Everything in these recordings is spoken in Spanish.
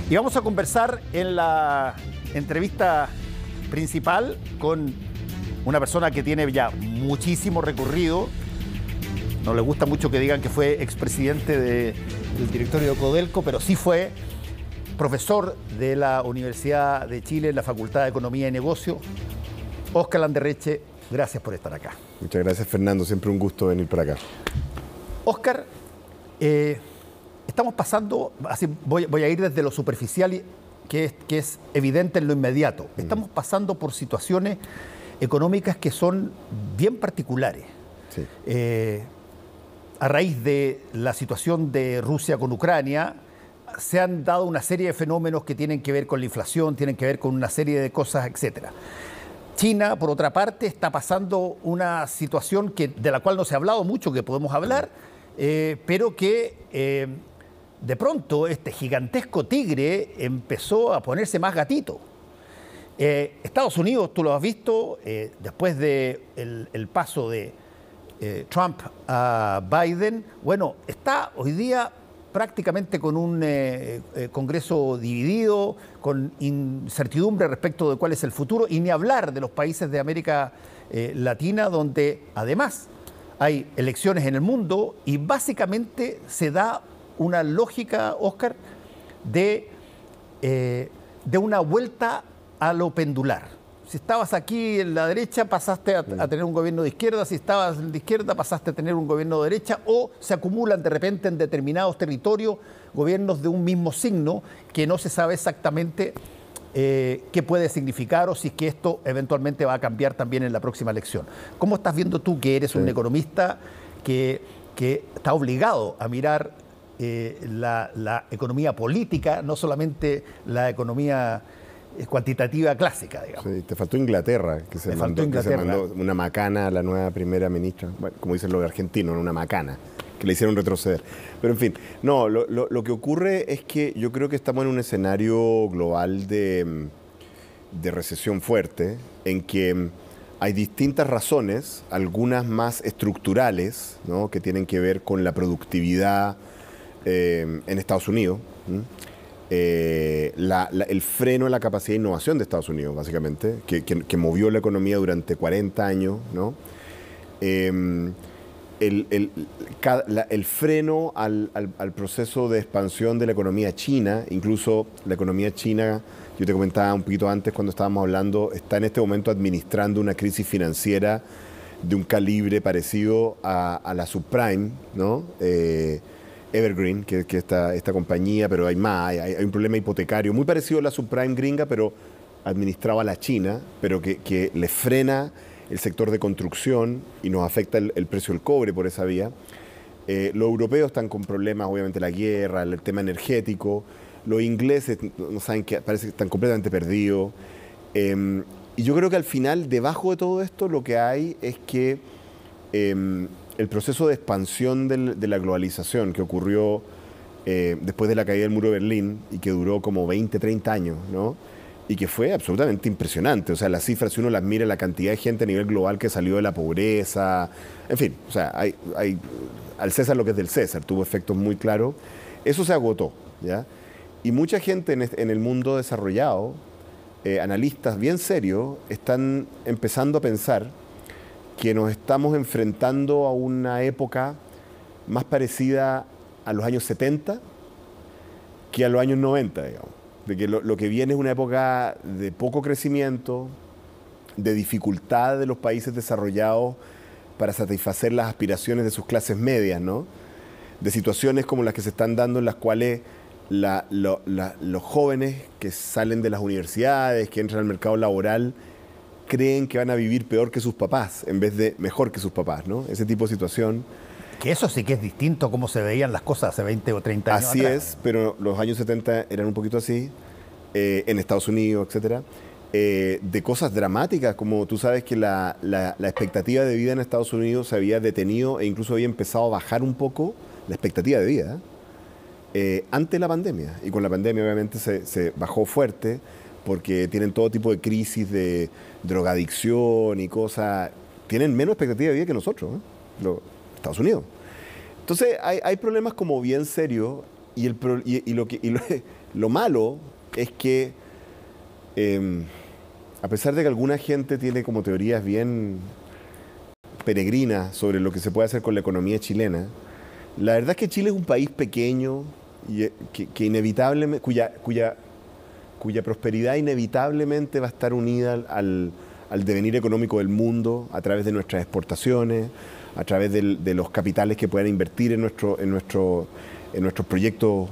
Y vamos a conversar en la entrevista principal con una persona que tiene ya muchísimo recorrido. No le gusta mucho que digan que fue expresidente del directorio de Codelco, pero sí fue profesor de la Universidad de Chile en la Facultad de Economía y Negocio. Óscar Landerreche, gracias por estar acá. Muchas gracias, Fernando. Siempre un gusto venir por acá. Óscar, estamos pasando, así voy a ir desde lo superficial, que es evidente en lo inmediato. Estamos pasando por situaciones económicas que son bien particulares. Sí. A raíz de la situación de Rusia con Ucrania, se han dado una serie de fenómenos que tienen que ver con la inflación, tienen que ver con una serie de cosas, etcétera. China, por otra parte, está pasando una situación de la cual no se ha hablado mucho, que podemos hablar, pero que de pronto este gigantesco tigre empezó a ponerse más gatito. Estados Unidos, tú lo has visto, después del paso de Trump a Biden, bueno, está hoy día prácticamente con un Congreso dividido, con incertidumbre respecto de cuál es el futuro, y ni hablar de los países de América Latina, donde además hay elecciones en el mundo y básicamente se da una lógica, Óscar, de una vuelta a lo pendular. Si estabas aquí en la derecha, pasaste a tener un gobierno de izquierda. Si estabas en la izquierda, pasaste a tener un gobierno de derecha. O se acumulan de repente en determinados territorios gobiernos de un mismo signo que no se sabe exactamente qué puede significar o si es que esto eventualmente va a cambiar también en la próxima elección. ¿Cómo estás viendo tú, que eres un economista que está obligado a mirar la economía política, no solamente la economía cuantitativa clásica, digamos? Sí, te faltó Inglaterra, que se mandó una macana a la nueva primera ministra, bueno, como dicen los argentinos, una macana, que le hicieron retroceder. Pero en fin, no, lo que ocurre es que yo creo que estamos en un escenario global de recesión fuerte, en que hay distintas razones, algunas más estructurales, ¿no?, que tienen que ver con la productividad en Estados Unidos, el freno a la capacidad de innovación de Estados Unidos, básicamente, que movió la economía durante 40 años, ¿no? El freno al proceso de expansión de la economía china, incluso la economía china, yo te comentaba un poquito antes cuando estábamos hablando, está en este momento administrando una crisis financiera de un calibre parecido a la subprime, ¿no? Evergreen, que esta compañía, pero hay más, hay un problema hipotecario muy parecido a la subprime gringa, pero administrado a la China, pero que le frena el sector de construcción y nos afecta el precio del cobre por esa vía. Los europeos están con problemas, obviamente la guerra, el tema energético. Los ingleses no saben qué, parece que están completamente perdidos. Y yo creo que al final, debajo de todo esto, lo que hay es que el proceso de expansión de la globalización que ocurrió después de la caída del muro de Berlín y que duró como 20, 30 años, ¿no? Y que fue absolutamente impresionante. O sea, las cifras, si uno las mira, la cantidad de gente a nivel global que salió de la pobreza, en fin, o sea, hay al César lo que es del César, tuvo efectos muy claros. Eso se agotó, ¿ya? Y mucha gente en el mundo desarrollado, analistas bien serios, están empezando a pensar que nos estamos enfrentando a una época más parecida a los años 70 que a los años 90, digamos. De que lo que viene es una época de poco crecimiento, de dificultad de los países desarrollados para satisfacer las aspiraciones de sus clases medias, ¿no? De situaciones como las que se están dando en las cuales los jóvenes que salen de las universidades, que entran al mercado laboral, creen que van a vivir peor que sus papás en vez de mejor que sus papás, ¿no? Ese tipo de situación. Que eso sí que es distinto a cómo se veían las cosas hace 20 o 30 años Así atrás. es, pero los años 70 eran un poquito así, en Estados Unidos, etcétera. De cosas dramáticas, como tú sabes que la expectativa de vida en Estados Unidos se había detenido e incluso había empezado a bajar un poco la expectativa de vida ante la pandemia. Y con la pandemia obviamente se bajó fuerte, porque tienen todo tipo de crisis de drogadicción y cosas. Tienen menos expectativa de vida que nosotros, los Estados Unidos. Entonces hay problemas como bien serios y Lo malo es que, a pesar de que alguna gente tiene como teorías bien peregrinas sobre lo que se puede hacer con la economía chilena, la verdad es que Chile es un país pequeño y que inevitablemente, cuya prosperidad inevitablemente va a estar unida al devenir económico del mundo a través de nuestras exportaciones, a través de los capitales que puedan invertir en nuestros proyectos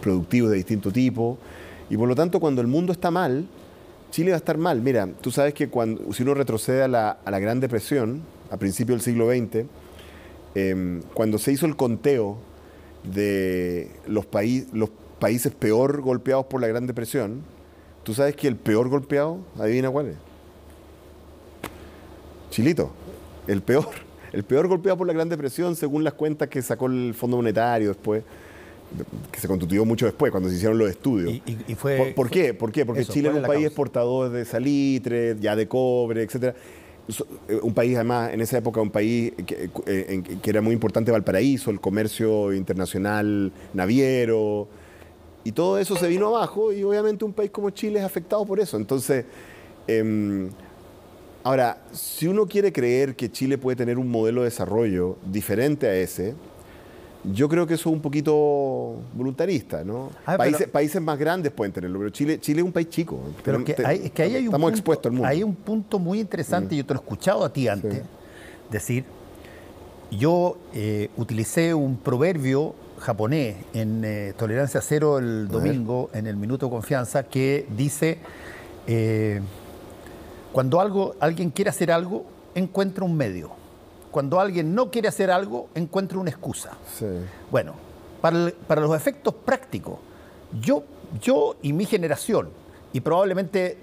productivos de distinto tipo. Y por lo tanto, cuando el mundo está mal, Chile va a estar mal. Mira, tú sabes que si uno retrocede a la Gran Depresión, a principios del siglo XX, cuando se hizo el conteo de los países peor golpeados por la Gran Depresión, tú sabes que el peor golpeado, adivina cuál es. Chilito, el peor golpeado por la Gran Depresión, según las cuentas que sacó el Fondo Monetario después, que se constituyó mucho después, cuando se hicieron los estudios. ¿Por qué? Porque eso, Chile era un país exportador de salitre, ya de cobre, etcétera. Un país, además, en esa época, un país que era muy importante, Valparaíso, el comercio internacional naviero, y todo eso se vino abajo, y obviamente un país como Chile es afectado por eso. Entonces, ahora, si uno quiere creer que Chile puede tener un modelo de desarrollo diferente a ese, yo creo que eso es un poquito voluntarista, ¿no? Países más grandes pueden tenerlo, pero Chile es un país chico. Pero estamos expuestos al mundo. Hay un punto muy interesante, yo te lo he escuchado a ti antes, decir, yo utilicé un proverbio japonés en Tolerancia Cero el domingo, en el Minuto de Confianza, que dice, cuando alguien quiere hacer algo, encuentra un medio. Cuando alguien no quiere hacer algo, encuentra una excusa. Sí. Bueno, para los efectos prácticos, yo y mi generación, y probablemente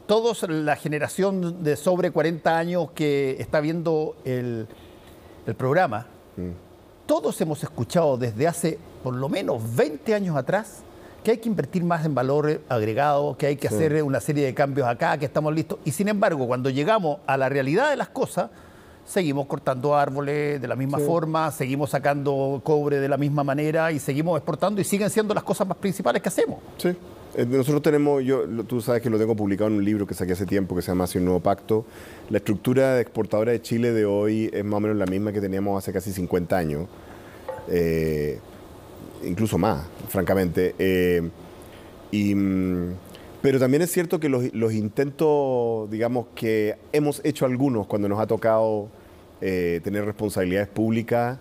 todos la generación de sobre 40 años que está viendo el programa, todos hemos escuchado desde hace por lo menos 20 años atrás que hay que invertir más en valor agregado, que hay que hacer una serie de cambios acá, que estamos listos. Y sin embargo, cuando llegamos a la realidad de las cosas, seguimos cortando árboles de la misma forma, seguimos sacando cobre de la misma manera y seguimos exportando y siguen siendo las cosas más principales que hacemos. Sí, nosotros tenemos, tú sabes que lo tengo publicado en un libro que saqué hace tiempo que se llama Hacia un Nuevo Pacto. La estructura de exportadora de Chile de hoy es más o menos la misma que teníamos hace casi 50 años, incluso más, francamente. Pero también es cierto que los intentos, digamos, que hemos hecho algunos cuando nos ha tocado tener responsabilidades públicas,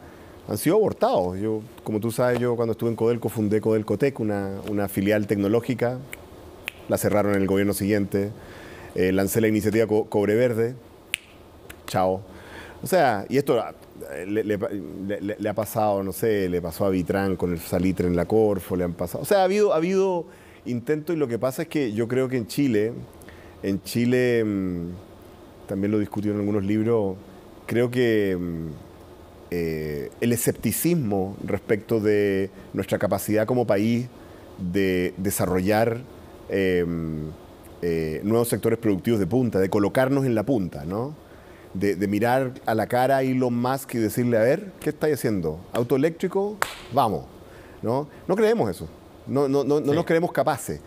han sido abortados. Como tú sabes, yo cuando estuve en Codelco fundé Codelcotec, una filial tecnológica, la cerraron en el gobierno siguiente, lancé la iniciativa Cobre Verde, chao. O sea, y esto le ha pasado, no sé, le pasó a Vitrán con el salitre en la Corfo, le han pasado. O sea, ha habido intento, y lo que pasa es que yo creo que en Chile, también lo discutió en algunos libros, creo que el escepticismo respecto de nuestra capacidad como país de desarrollar nuevos sectores productivos de punta, de colocarnos en la punta, ¿no? De mirar a la cara a Elon Musk y decirle, a ver, ¿qué estáis haciendo? ¿Auto eléctrico? Vamos, ¿no? No creemos eso. No nos creemos capaces.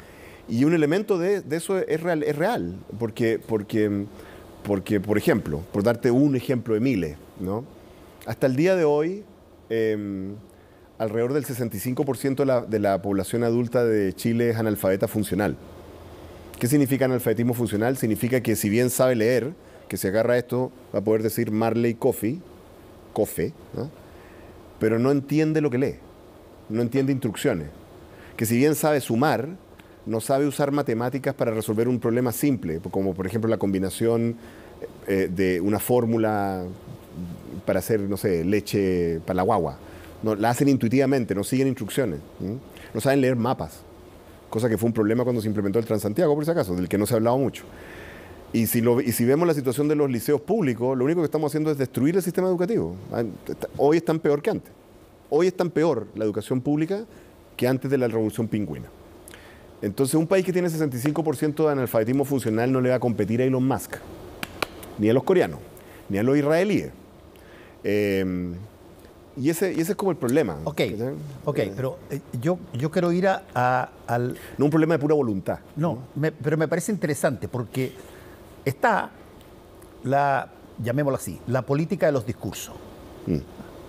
Y un elemento de eso es real. Porque, por ejemplo, por darte un ejemplo de miles, ¿no? Hasta el día de hoy, alrededor del 65% de la población adulta de Chile es analfabeta funcional. ¿Qué significa analfabetismo funcional? Significa que si bien sabe leer, que se agarra a esto, va a poder decir Marley Coffee, ¿no? Pero no entiende lo que lee, no entiende instrucciones. Que si bien sabe sumar, no sabe usar matemáticas para resolver un problema simple, como por ejemplo la combinación de una fórmula para hacer, no sé, leche para la guagua. No, la hacen intuitivamente, no siguen instrucciones. No saben leer mapas, cosa que fue un problema cuando se implementó el Transantiago, por si acaso, del que no se ha hablado mucho. Y si vemos la situación de los liceos públicos, lo único que estamos haciendo es destruir el sistema educativo. Hoy están peor que antes. Hoy es tan peor la educación pública que antes de la Revolución Pingüina. Entonces, un país que tiene 65% de analfabetismo funcional no le va a competir a Elon Musk, ni a los coreanos, ni a los israelíes. Y ese es como el problema. Ok, pero yo quiero ir al... No un problema de pura voluntad. No, pero me parece interesante porque está llamémoslo así, la política de los discursos.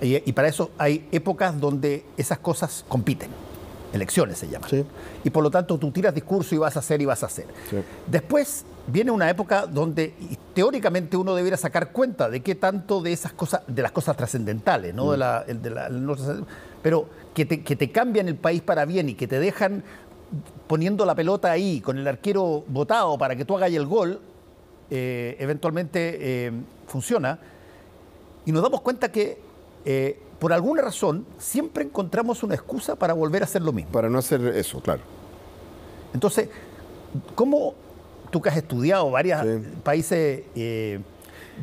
Y para eso hay épocas donde esas cosas compiten. Elecciones se llaman. Sí. Y por lo tanto tú tiras discurso y vas a hacer y vas a hacer. Sí. Después viene una época donde teóricamente uno debiera sacar cuenta de qué tanto de esas cosas, de las cosas trascendentales, ¿no? Pero que te cambian el país para bien y que te dejan poniendo la pelota ahí con el arquero botado para que tú hagas el gol, eventualmente funciona. Y nos damos cuenta que por alguna razón, siempre encontramos una excusa para volver a hacer lo mismo. Para no hacer eso, claro. Entonces, ¿cómo tú que has estudiado varios países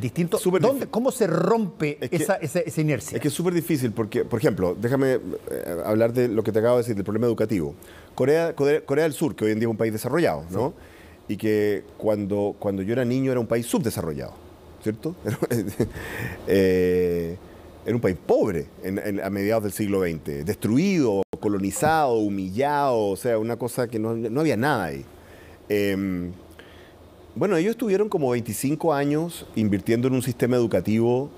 distintos, cómo se rompe esa inercia? Es que es súper difícil porque, por ejemplo, déjame hablar de lo que te acabo de decir, del problema educativo. Corea del Sur, que hoy en día es un país desarrollado, ¿no? Sí. Y que cuando yo era niño era un país subdesarrollado, ¿cierto? Era un país pobre a mediados del siglo XX, destruido, colonizado, humillado, o sea, una cosa que no había nada ahí. Bueno, ellos estuvieron como 25 años invirtiendo en un sistema educativo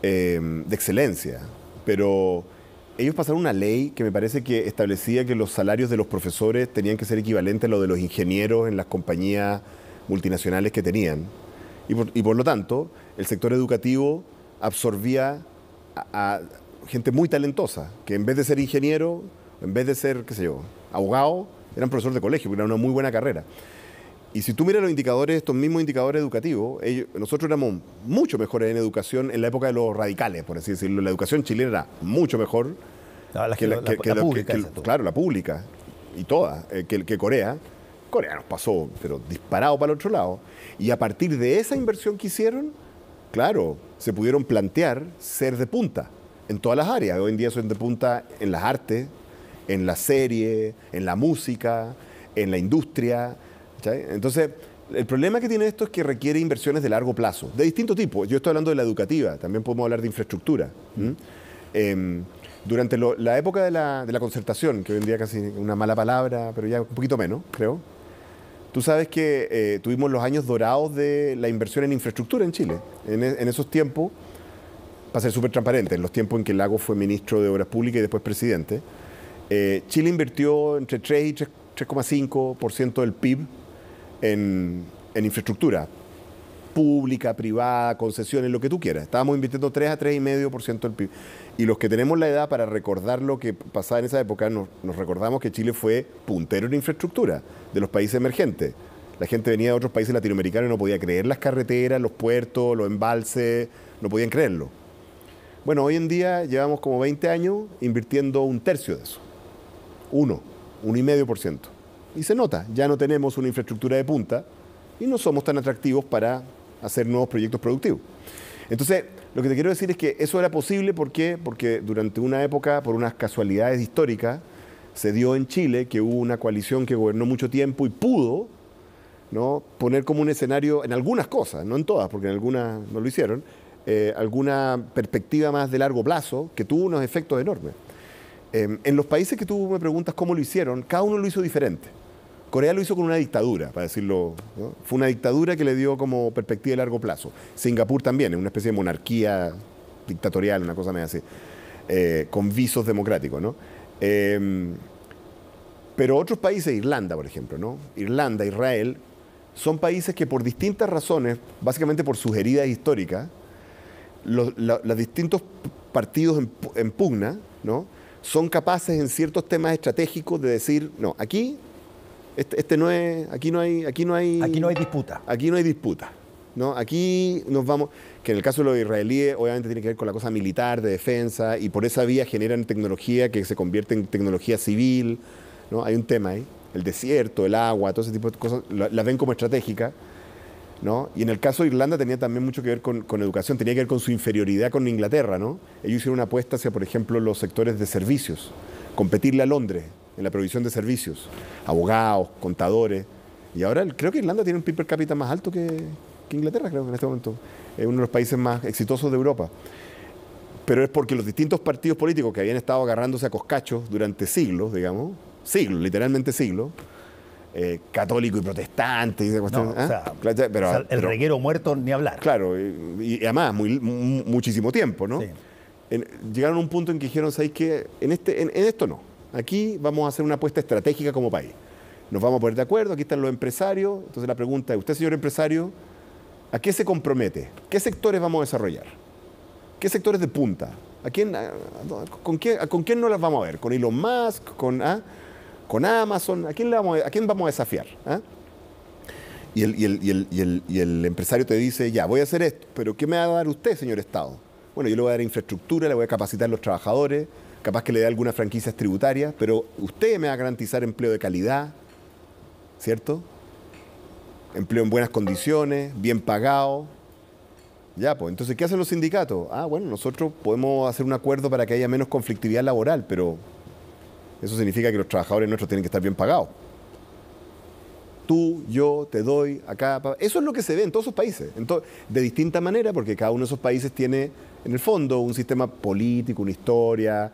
de excelencia, pero ellos pasaron una ley que me parece que establecía que los salarios de los profesores tenían que ser equivalentes a los de los ingenieros en las compañías multinacionales que tenían. Y por lo tanto, el sector educativo absorbía a gente muy talentosa, que en vez de ser ingeniero, en vez de ser, qué sé yo, abogado, eran profesores de colegio, porque era una muy buena carrera. Y si tú miras los indicadores, estos mismos indicadores educativos, nosotros éramos mucho mejores en educación en la época de los radicales, por así decirlo. La educación chilena era mucho mejor que la pública. Claro, la pública, y toda, que Corea. Corea nos pasó, pero disparado para el otro lado. Y a partir de esa inversión que hicieron, claro, se pudieron plantear ser de punta en todas las áreas. Hoy en día son de punta en las artes, en la serie, en la música, en la industria. ¿Sí? Entonces, el problema que tiene esto es que requiere inversiones de largo plazo, de distinto tipo. Yo estoy hablando de la educativa, también podemos hablar de infraestructura. Durante la época de la concertación, que hoy en día casi una mala palabra, pero ya un poquito menos, creo. Tú sabes que tuvimos los años dorados de la inversión en infraestructura en Chile. En esos tiempos, para ser súper transparente, en los tiempos en que Lagos fue ministro de Obras Públicas y después presidente, Chile invirtió entre 3 y 3,5% del PIB en infraestructura pública, privada, concesiones, lo que tú quieras. Estábamos invirtiendo 3 a 3,5% del PIB. Y los que tenemos la edad para recordar lo que pasaba en esa época, nos recordamos que Chile fue puntero en infraestructura de los países emergentes. La gente venía de otros países latinoamericanos y no podía creer las carreteras, los puertos, los embalses, no podían creerlo. Bueno, hoy en día llevamos como 20 años invirtiendo 1/3 de eso. 1,5%. Y se nota, ya no tenemos una infraestructura de punta y no somos tan atractivos para hacer nuevos proyectos productivos. Entonces, lo que te quiero decir es que eso era posible, ¿por qué? Porque durante una época, por unas casualidades históricas, se dio en Chile que hubo una coalición que gobernó mucho tiempo y pudo, ¿no?, poner como un escenario en algunas cosas, no en todas, porque en algunas no lo hicieron, alguna perspectiva más de largo plazo que tuvo unos efectos enormes. En los países que tú me preguntas cómo lo hicieron, cada uno lo hizo diferente. Corea lo hizo con una dictadura, para decirlo, ¿no? Fue una dictadura que le dio como perspectiva de largo plazo. Singapur también, es una especie de monarquía dictatorial, una cosa medio así, con visos democráticos, ¿no? Pero otros países, Irlanda, por ejemplo, ¿no? Irlanda, Israel, son países que por distintas razones, básicamente por sus heridas históricas, los distintos partidos en pugna, ¿no?, son capaces en ciertos temas estratégicos de decir, no, aquí aquí no hay disputa. Aquí no hay disputa, ¿no? Aquí nos vamos, que en el caso de los israelíes obviamente tiene que ver con la cosa militar, de defensa, y por esa vía generan tecnología que se convierte en tecnología civil, ¿no? Hay un tema ahí, el desierto, el agua, todo ese tipo de cosas, las ven como estratégicas, ¿no? Y en el caso de Irlanda tenía también mucho que ver con educación, tenía que ver con su inferioridad con Inglaterra, ¿no? Ellos hicieron una apuesta hacia, por ejemplo, los sectores de servicios, competirle a Londres en la provisión de servicios, abogados, contadores, y ahora creo que Irlanda tiene un PIB per cápita más alto que Inglaterra, creo que en este momento es uno de los países más exitosos de Europa. pero es porque los distintos partidos políticos que habían estado agarrándose a coscachos durante siglos, digamos, siglos, literalmente siglos, católico y protestante. No, o sea, el reguero muerto ni hablar. Claro, y además muchísimo tiempo, ¿no? Sí. Llegaron a un punto en que dijeron, ¿sabéis qué? En esto no. Aquí vamos a hacer una apuesta estratégica como país. Nos vamos a poner de acuerdo, aquí están los empresarios. Entonces la pregunta es, usted, señor empresario, ¿a qué se compromete? ¿Qué sectores vamos a desarrollar? ¿Qué sectores de punta? ¿Con quién no las vamos a ver? ¿Con Elon Musk? ¿Con Amazon? ¿A quién vamos a desafiar? Y el empresario te dice, ya, voy a hacer esto, pero ¿qué me va a dar usted, señor Estado? Bueno, yo le voy a dar infraestructura, le voy a capacitar a los trabajadores, capaz que le dé algunas franquicias tributarias, pero usted me va a garantizar empleo de calidad, ¿cierto? Empleo en buenas condiciones, bien pagado. Ya, pues, entonces, ¿qué hacen los sindicatos? Bueno, nosotros podemos hacer un acuerdo para que haya menos conflictividad laboral, pero eso significa que los trabajadores nuestros tienen que estar bien pagados. Tú, yo, te doy, acá. Eso es lo que se ve en todos esos países, de distinta manera, porque cada uno de esos países tiene, en el fondo, un sistema político, una historia,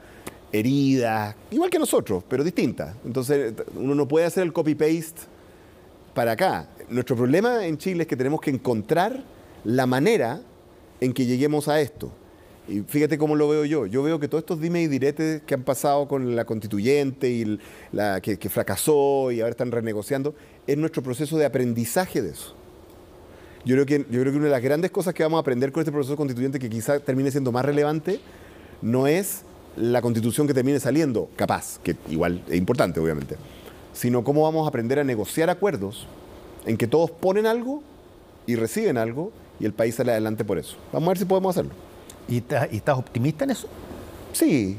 heridas, igual que nosotros, pero distintas. Entonces, uno no puede hacer el copy-paste para acá. Nuestro problema en Chile es que tenemos que encontrar la manera en que lleguemos a esto. Y fíjate cómo lo veo yo. Yo veo que todos estos dimes y diretes que han pasado con la constituyente y que fracasó y ahora están renegociando, es nuestro proceso de aprendizaje de eso. Yo creo que una de las grandes cosas que vamos a aprender con este proceso constituyente, que quizá termine siendo más relevante, no es la constitución que termine saliendo, capaz, que igual es importante, obviamente, sino cómo vamos a aprender a negociar acuerdos en que todos ponen algo y reciben algo y el país sale adelante por eso. Vamos a ver si podemos hacerlo. ¿Y estás optimista en eso? Sí,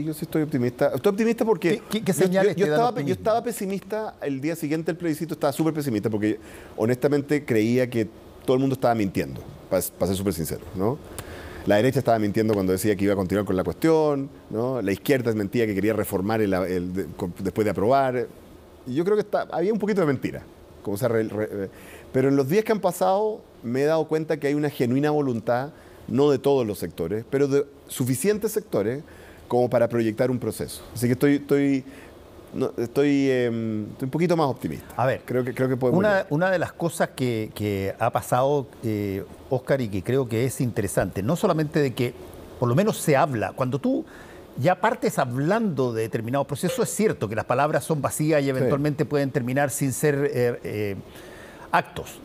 yo sí estoy optimista. Estoy optimista porque ¿Qué señales te dan optimismo? yo estaba pesimista el día siguiente del plebiscito, estaba súper pesimista porque honestamente creía que todo el mundo estaba mintiendo, para ser súper sincero, ¿no? La derecha estaba mintiendo cuando decía que iba a continuar con la cuestión, ¿no? La izquierda mentía que quería reformar después de aprobar. Y yo creo que había un poquito de mentira. Pero en los días que han pasado me he dado cuenta que hay una genuina voluntad, no de todos los sectores, pero de suficientes sectores como para proyectar un proceso. Así que estoy un poquito más optimista. A ver, creo que podemos una de las cosas que ha pasado, Óscar, y que creo que es interesante, no solamente de que por lo menos se habla, cuando tú ya partes hablando de determinados procesos, es cierto que las palabras son vacías y eventualmente pueden terminar sin ser actos,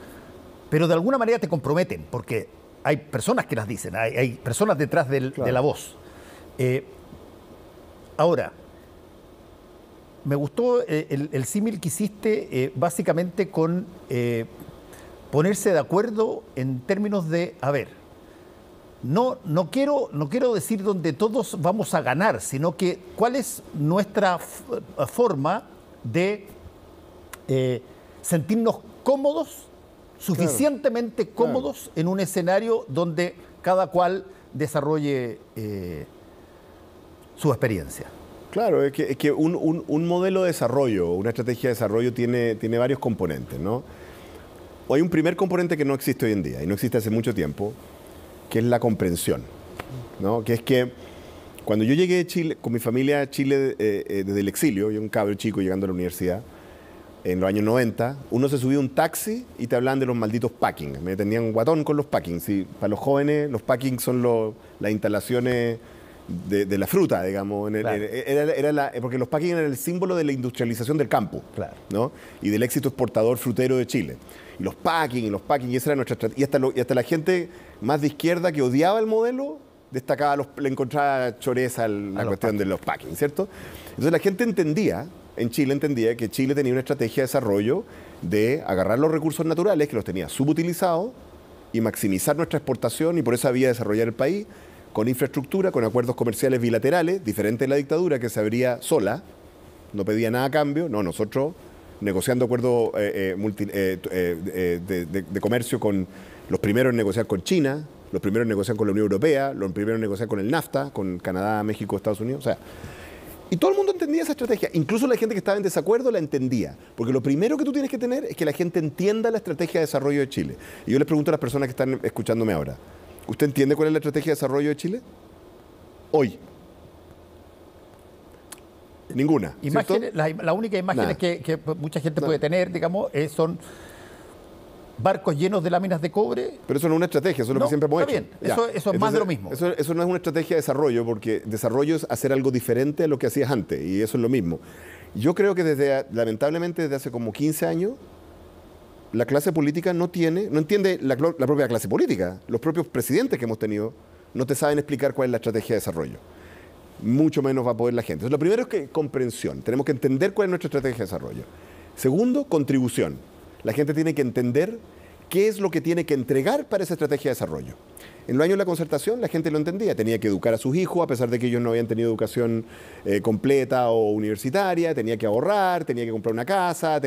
pero de alguna manera te comprometen, porque hay personas que las dicen, hay personas detrás de la voz. Ahora, me gustó el símil que hiciste básicamente con ponerse de acuerdo en términos de, a ver, no quiero decir donde todos vamos a ganar, sino que cuál es nuestra forma de sentirnos cómodos, suficientemente cómodos en un escenario donde cada cual desarrolle su experiencia. Claro, es que un modelo de desarrollo, una estrategia de desarrollo tiene varios componentes, ¿no? Hay un primer componente que no existe hoy en día y no existe hace mucho tiempo, que es la comprensión, ¿no? Que es que cuando yo llegué a Chile, con mi familia a Chile desde el exilio, yo un cabro chico llegando a la universidad, en los años 90, uno se subía a un taxi y te hablaban de los malditos packings. Me tenían guatón con los packings. Y para los jóvenes, los packings son las instalaciones de la fruta, digamos. Claro. Porque los packings eran el símbolo de la industrialización del campo, claro, ¿no? Y del éxito exportador frutero de Chile. Y los packings, y esa era nuestra estrategia. Y hasta la gente más de izquierda que odiaba el modelo, le encontraba choreza a la cuestión de los packings, ¿cierto? Entonces la gente en Chile entendía que Chile tenía una estrategia de desarrollo de agarrar los recursos naturales, que los tenía subutilizados, y maximizar nuestra exportación, y por eso había desarrollar el país con infraestructura, con acuerdos comerciales bilaterales, diferente de la dictadura que se abría sola, no pedía nada a cambio, no, nosotros negociando acuerdos de comercio con los primeros en negociar con China, los primeros en negociar con la Unión Europea, los primeros en negociar con el NAFTA, con Canadá, México, Estados Unidos, o sea, y todo el mundo entendía esa estrategia, incluso la gente que estaba en desacuerdo la entendía, porque lo primero que tú tienes que tener es que la gente entienda la estrategia de desarrollo de Chile. Y yo les pregunto a las personas que están escuchándome ahora, ¿usted entiende cuál es la estrategia de desarrollo de Chile? Hoy. Ninguna. Imágenes, la única imagen que mucha gente puede tener, digamos, son barcos llenos de láminas de cobre. Pero eso no es una estrategia, eso es lo que siempre hemos hecho. Bien. Eso es más de lo mismo. Eso no es una estrategia de desarrollo, porque desarrollo es hacer algo diferente a lo que hacías antes, y eso es lo mismo. Yo creo que lamentablemente desde hace como 15 años, la clase política no entiende la propia clase política. Los propios presidentes que hemos tenido no te saben explicar cuál es la estrategia de desarrollo. Mucho menos va a poder la gente. Entonces, lo primero es que comprensión. Tenemos que entender cuál es nuestra estrategia de desarrollo. Segundo, contribución. La gente tiene que entender qué es lo que tiene que entregar para esa estrategia de desarrollo. En los años de la concertación la gente lo entendía. Tenía que educar a sus hijos, a pesar de que ellos no habían tenido educación completa o universitaria. Tenía que ahorrar, tenía que comprar una casa,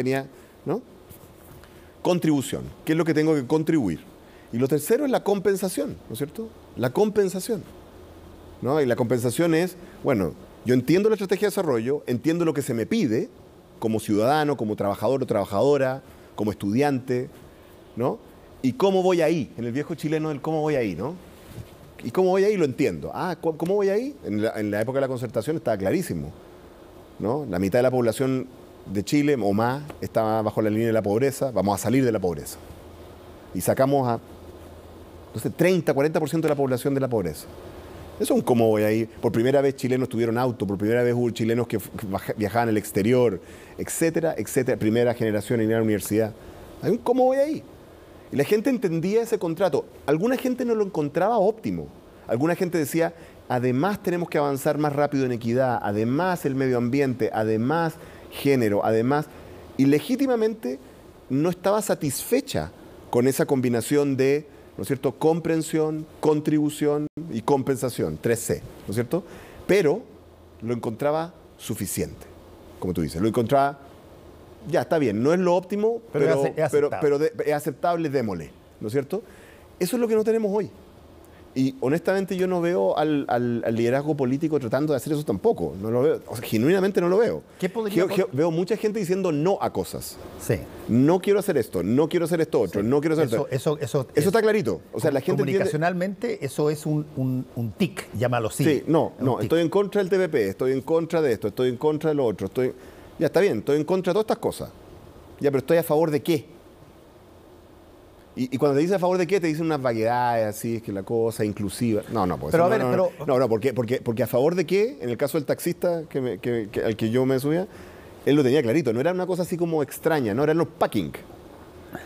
¿no? Contribución. ¿Qué es lo que tengo que contribuir? Y lo tercero es la compensación, ¿no es cierto? La compensación, ¿no? Y la compensación es, bueno, yo entiendo la estrategia de desarrollo, entiendo lo que se me pide como ciudadano, como trabajador o trabajadora, como estudiante, ¿no? ¿Y cómo voy ahí? En el viejo chileno del cómo voy ahí, ¿no? ¿Y cómo voy ahí? Lo entiendo. ¿Cómo voy ahí? En la época de la concertación estaba clarísimo, ¿no? La mitad de la población de Chile o más estaba bajo la línea de la pobreza. Vamos a salir de la pobreza. Y sacamos a, no sé, 30, 40% de la población de la pobreza. Eso es un cómo voy ahí. Por primera vez chilenos tuvieron auto, por primera vez hubo chilenos que viajaban al exterior, etcétera, etcétera. Primera generación en ir a la universidad. Hay un cómo voy ahí. Y la gente entendía ese contrato. Alguna gente no lo encontraba óptimo. Alguna gente decía, además tenemos que avanzar más rápido en equidad, además el medio ambiente, además género, además... Y legítimamente no estaba satisfecha con esa combinación de, ¿no es cierto?, comprensión, contribución y compensación, 3C, ¿no es cierto? Pero lo encontraba suficiente, como tú dices. Lo encontraba, ya está bien, no es lo óptimo, pero es aceptable, démosle, ¿no es cierto? Eso es lo que no tenemos hoy. Y honestamente yo no veo al liderazgo político tratando de hacer eso tampoco. No lo veo, o sea, genuinamente no lo veo. Veo mucha gente diciendo no a cosas. Sí. No quiero hacer esto, no quiero hacer esto otro, no quiero hacer esto. Eso está clarito. O sea, la gente comunicacionalmente entiende... eso es un tic, llámalo así. Sí, estoy en contra del TPP, estoy en contra de esto, estoy en contra de lo otro. Ya está bien, estoy en contra de todas estas cosas. Ya, pero ¿estoy a favor de qué? Y cuando te dice a favor de qué, te dicen unas vaguedades así, es que la cosa inclusiva. Porque a favor de qué, en el caso del taxista al que yo me subía, él lo tenía clarito. No era una cosa así como extraña, no eran los packing.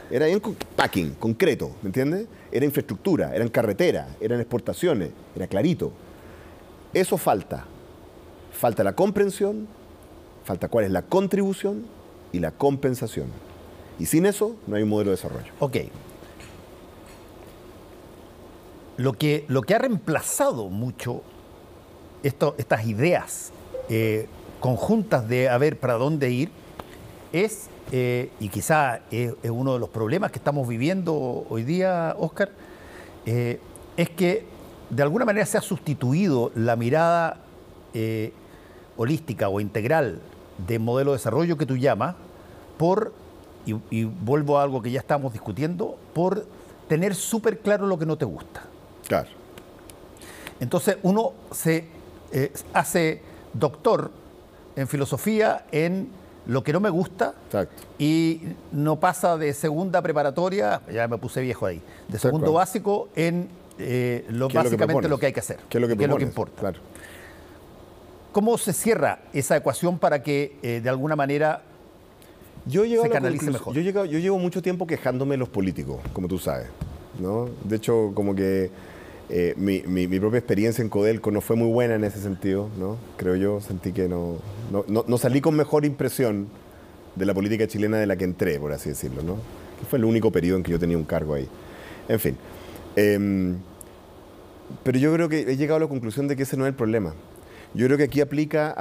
Era bien packing, concreto, ¿me entiendes? Era infraestructura, eran carreteras, eran exportaciones, era clarito. Eso falta. Falta la comprensión, falta cuál es la contribución y la compensación. Y sin eso no hay un modelo de desarrollo. Ok. Lo que ha reemplazado mucho estas ideas conjuntas de a ver para dónde ir es, y quizá es uno de los problemas que estamos viviendo hoy día, Óscar, es que de alguna manera se ha sustituido la mirada holística o integral de modelo de desarrollo que tú llamas por, y vuelvo a algo que ya estamos discutiendo, por tener súper claro lo que no te gusta. Claro. Entonces uno se hace doctor en filosofía en lo que no me gusta. Exacto. Y no pasa de segunda preparatoria, ya me puse viejo ahí, de segundo básico en básicamente lo que hay que hacer. ¿Qué es lo que importa? Claro. ¿Cómo se cierra esa ecuación para que de alguna manera se canalice mejor? Yo llevo mucho tiempo quejándome de los políticos, como tú sabes, ¿no? De hecho, como que mi propia experiencia en Codelco no fue muy buena en ese sentido, ¿no? Creo yo, sentí que no salí con mejor impresión de la política chilena de la que entré, por así decirlo, ¿no? Que fue el único periodo en que yo tenía un cargo ahí. En fin. Pero yo creo que he llegado a la conclusión de que ese no es el problema. Yo creo que aquí aplica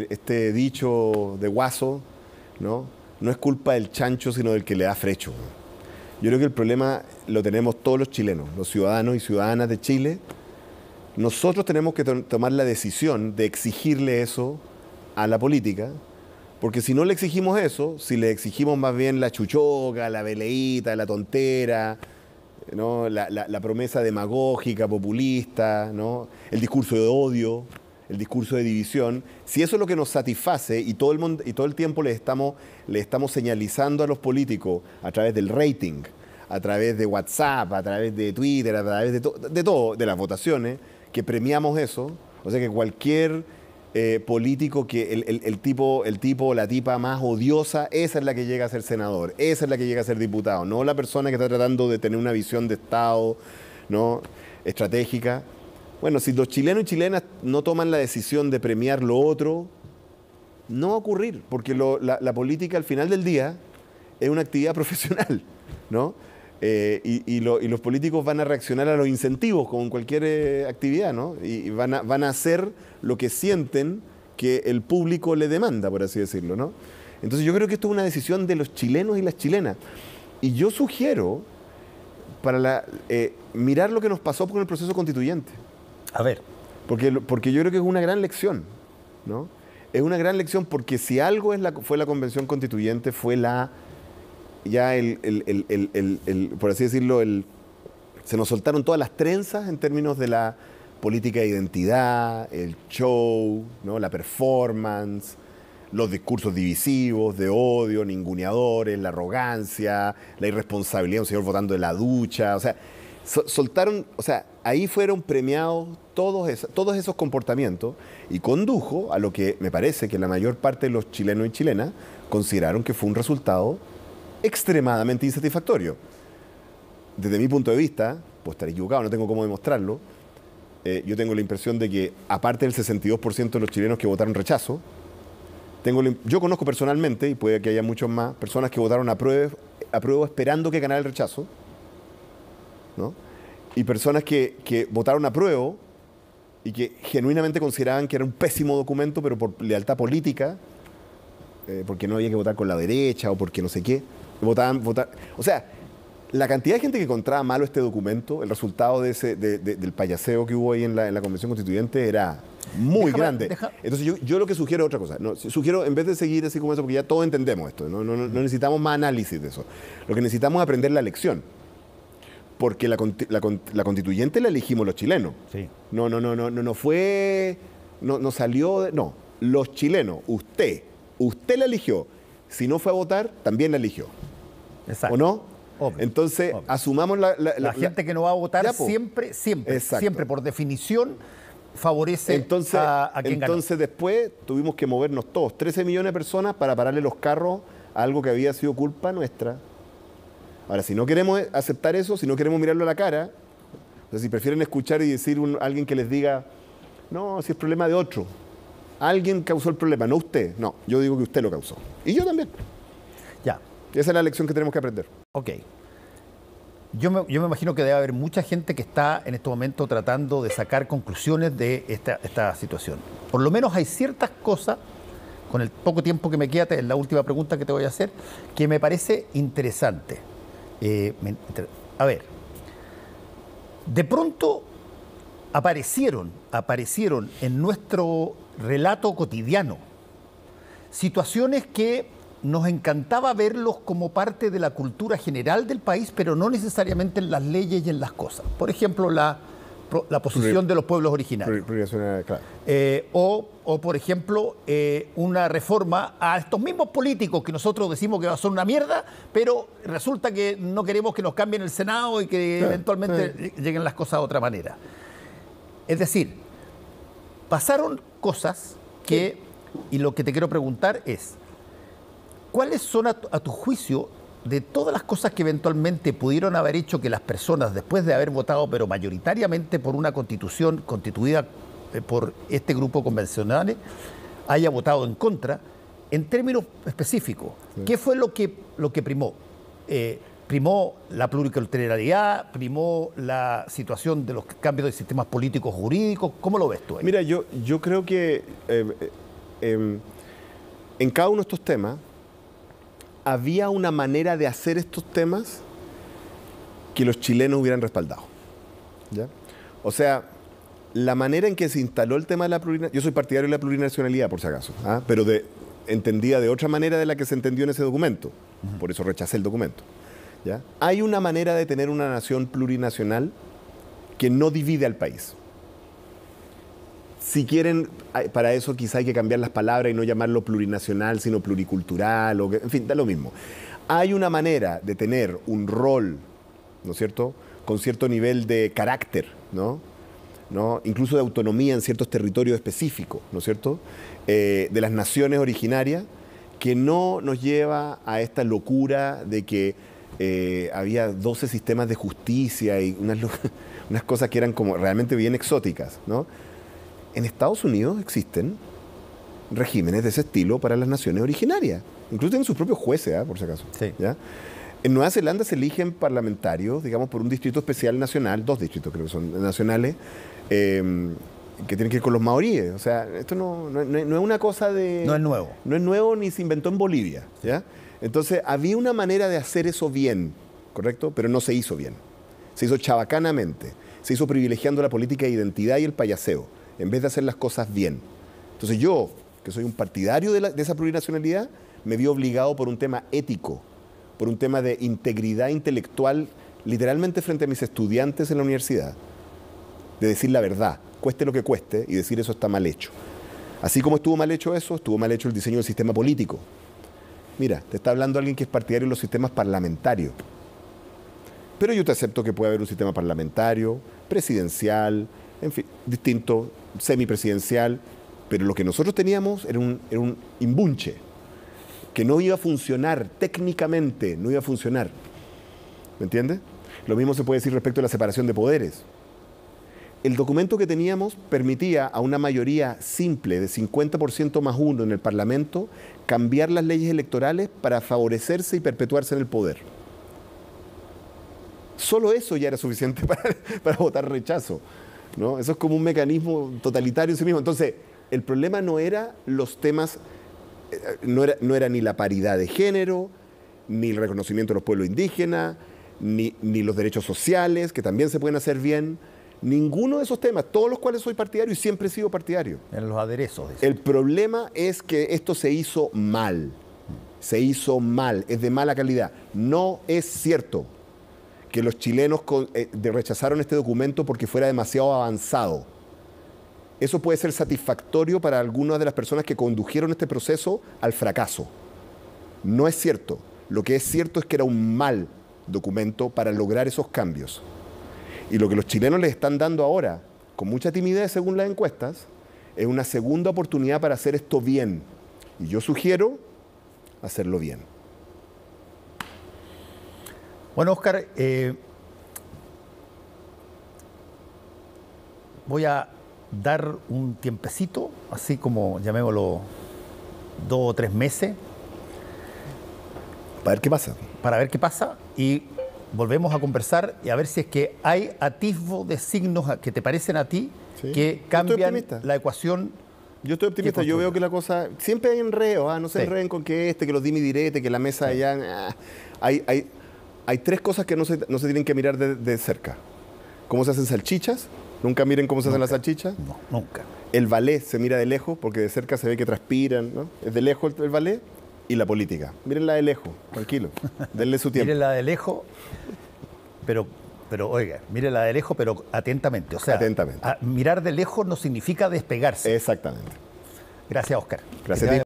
este dicho de Guaso, ¿no? No es culpa del chancho, sino del que le da frecho. Yo creo que el problema lo tenemos todos los chilenos, los ciudadanos y ciudadanas de Chile. Nosotros tenemos que tomar la decisión de exigirle eso a la política, porque si no le exigimos eso, si le exigimos más bien la chuchoca, la veleíta, la tontera, ¿no? La promesa demagógica, populista, ¿no? El discurso de odio, el discurso de división. Si eso es lo que nos satisface y todo el tiempo le estamos señalizando a los políticos a través del rating, a través de WhatsApp, a través de Twitter, a través de todo, de las votaciones, que premiamos eso, o sea que cualquier político, que el tipo o la tipa más odiosa, esa es la que llega a ser senador, esa es la que llega a ser diputado, no la persona que está tratando de tener una visión de Estado, ¿no? Estratégica. Bueno, si los chilenos y chilenas no toman la decisión de premiar lo otro, no va a ocurrir, porque la política al final del día es una actividad profesional, ¿no? Y los políticos van a reaccionar a los incentivos, como en cualquier actividad, ¿no? Y van a hacer lo que sienten que el público le demanda, por así decirlo, ¿no? Entonces yo creo que esto es una decisión de los chilenos y las chilenas. Y yo sugiero mirar lo que nos pasó con el proceso constituyente. A ver. Porque yo creo que es una gran lección, ¿no? Es una gran lección porque si algo fue la convención constituyente, fue por así decirlo, se nos soltaron todas las trenzas en términos de la política de identidad, el show, ¿no? La performance, los discursos divisivos, de odio, ninguneadores, la arrogancia, la irresponsabilidad, un señor votando en la ducha, o sea, soltaron, o sea, ahí fueron premiados todos esos comportamientos y condujo a lo que me parece que la mayor parte de los chilenos y chilenas consideraron que fue un resultado extremadamente insatisfactorio. Desde mi punto de vista, puedo estar equivocado, no tengo cómo demostrarlo, yo tengo la impresión de que, aparte del 62% de los chilenos que votaron rechazo, yo conozco personalmente, y puede que haya muchos más, personas que votaron apruebo esperando que ganara el rechazo, ¿no? Y personas que votaron apruebo y que genuinamente consideraban que era un pésimo documento, pero por lealtad política, porque no había que votar con la derecha o porque no sé qué, votaban. O sea, la cantidad de gente que encontraba malo este documento, el resultado del payaseo que hubo ahí en la Convención Constituyente era muy grande. Entonces yo lo que sugiero es otra cosa. No, sugiero, en vez de seguir así como eso, porque ya todos entendemos esto, no necesitamos más análisis de eso. Lo que necesitamos es aprender la lección. Porque la constituyente la elegimos los chilenos. Sí. No salió de... No, los chilenos, usted la eligió. Si no fue a votar, también la eligió. Exacto. ¿O no? Obvio. Entonces, obvio. Asumamos la gente que no va a votar ya, siempre, por definición, favorece a quien ganó. Entonces, después tuvimos que movernos todos, 13 millones de personas, para pararle los carros a algo que había sido culpa nuestra. Ahora, si no queremos aceptar eso, si no queremos mirarlo a la cara, o sea, si prefieren escuchar y decir a alguien que les diga, no, si es problema de otro, alguien causó el problema, no usted. No, yo digo que usted lo causó. Y yo también. Ya. Esa es la lección que tenemos que aprender. Ok. Yo me imagino que debe haber mucha gente que está en este momento tratando de sacar conclusiones de esta situación. Por lo menos hay ciertas cosas, con el poco tiempo que me queda, es la última pregunta que te voy a hacer, que me parece interesante. A ver, de pronto aparecieron en nuestro relato cotidiano situaciones que nos encantaba verlos como parte de la cultura general del país, pero no necesariamente en las leyes y en las cosas. Por ejemplo, la posición de los pueblos originarios. Claro. O, por ejemplo, una reforma a estos mismos políticos que nosotros decimos que son una mierda, pero resulta que no queremos que nos cambien el Senado y que eventualmente lleguen las cosas de otra manera. Es decir, pasaron cosas que, y lo que te quiero preguntar es, ¿cuáles son a tu juicio, de todas las cosas que eventualmente pudieron haber hecho que las personas, después de haber votado, pero mayoritariamente por una constitución constituida por este grupo convencional, haya votado en contra, en términos específicos? Sí. ¿Qué fue lo que primó? ¿Primó la pluriculturalidad? ¿Primó la situación de los cambios de sistemas políticos jurídicos? ¿Cómo lo ves tú ahí? Mira, yo creo que en cada uno de estos temas había una manera de hacer estos temas que los chilenos hubieran respaldado, ¿ya? O sea, la manera en que se instaló el tema de la plurinacionalidad, yo soy partidario de la plurinacionalidad, por si acaso, pero entendía de otra manera de la que se entendió en ese documento, por eso rechacé el documento. ¿ya? Hay una manera de tener una nación plurinacional que no divide al país. Si quieren, para eso quizá hay que cambiar las palabras y no llamarlo plurinacional, sino pluricultural, en fin, da lo mismo. Hay una manera de tener un rol, ¿no es cierto?, con cierto nivel de carácter, ¿no? Incluso de autonomía en ciertos territorios específicos, ¿no es cierto?, de las naciones originarias, que no nos lleva a esta locura de que había 12 sistemas de justicia y unas cosas que eran como realmente bien exóticas, ¿no? En Estados Unidos existen regímenes de ese estilo para las naciones originarias. Incluso tienen sus propios jueces, por si acaso. Sí. ¿Ya? En Nueva Zelanda se eligen parlamentarios, digamos, por un distrito especial nacional, 2 distritos creo que son nacionales, que tienen que ir con los maoríes. O sea, esto no es una cosa de... No es nuevo. No es nuevo ni se inventó en Bolivia. ¿Ya? Entonces, había una manera de hacer eso bien, ¿correcto? Pero no se hizo bien. Se hizo chabacanamente. Se hizo privilegiando la política de identidad y el payaseo, en vez de hacer las cosas bien. Entonces yo, que soy un partidario de esa plurinacionalidad, me vi obligado por un tema ético, por un tema de integridad intelectual, literalmente frente a mis estudiantes en la universidad, de decir la verdad, cueste lo que cueste, y decir eso está mal hecho. Así como estuvo mal hecho eso, estuvo mal hecho el diseño del sistema político. Mira, te está hablando alguien que es partidario de los sistemas parlamentarios. Pero yo te acepto que puede haber un sistema parlamentario, presidencial, en fin, distinto, semipresidencial, pero lo que nosotros teníamos era un imbunche, que no iba a funcionar, técnicamente no iba a funcionar. ¿Me entiendes? Lo mismo se puede decir respecto a la separación de poderes. El documento que teníamos permitía a una mayoría simple de 50% más 1 en el Parlamento cambiar las leyes electorales para favorecerse y perpetuarse en el poder. Solo eso ya era suficiente para votar rechazo, ¿no? Eso es como un mecanismo totalitario en sí mismo. Entonces, el problema no era los temas, no era ni la paridad de género, ni el reconocimiento de los pueblos indígenas, ni los derechos sociales, que también se pueden hacer bien. Ninguno de esos temas, todos los cuales soy partidario y siempre he sido partidario. En los aderezos. El problema es que esto se hizo mal. Se hizo mal, es de mala calidad. No es cierto que los chilenos rechazaron este documento porque fuera demasiado avanzado. Eso puede ser satisfactorio para algunas de las personas que condujeron este proceso al fracaso. No es cierto. Lo que es cierto es que era un mal documento para lograr esos cambios. Y lo que los chilenos les están dando ahora, con mucha timidez según las encuestas, es una segunda oportunidad para hacer esto bien. Y yo sugiero hacerlo bien. Bueno, Óscar, voy a dar un tiempecito, así como llamémoslo 2 o 3 meses. Para ver qué pasa. Para ver qué pasa y volvemos a conversar y a ver si es que hay atisbos de signos que te parecen a ti, sí, que cambian la ecuación. Yo estoy optimista, yo veo que la cosa... Siempre hay enredos, no se sí. enreden con que que los dime y direte, que la mesa sí. allá... Hay 3 cosas que no se tienen que mirar de cerca. ¿Cómo se hacen salchichas? Nunca miren cómo se hacen las salchichas. No, nunca. El ballet se mira de lejos porque de cerca se ve que transpiran, ¿no? Es de lejos el ballet. Y la política. Mírenla de lejos, tranquilo. Denle su tiempo. Mírenla de lejos, pero oiga, mírenla de lejos, pero atentamente. O sea, atentamente. Mirar de lejos no significa despegarse. Exactamente. Gracias, Óscar. Gracias a ti.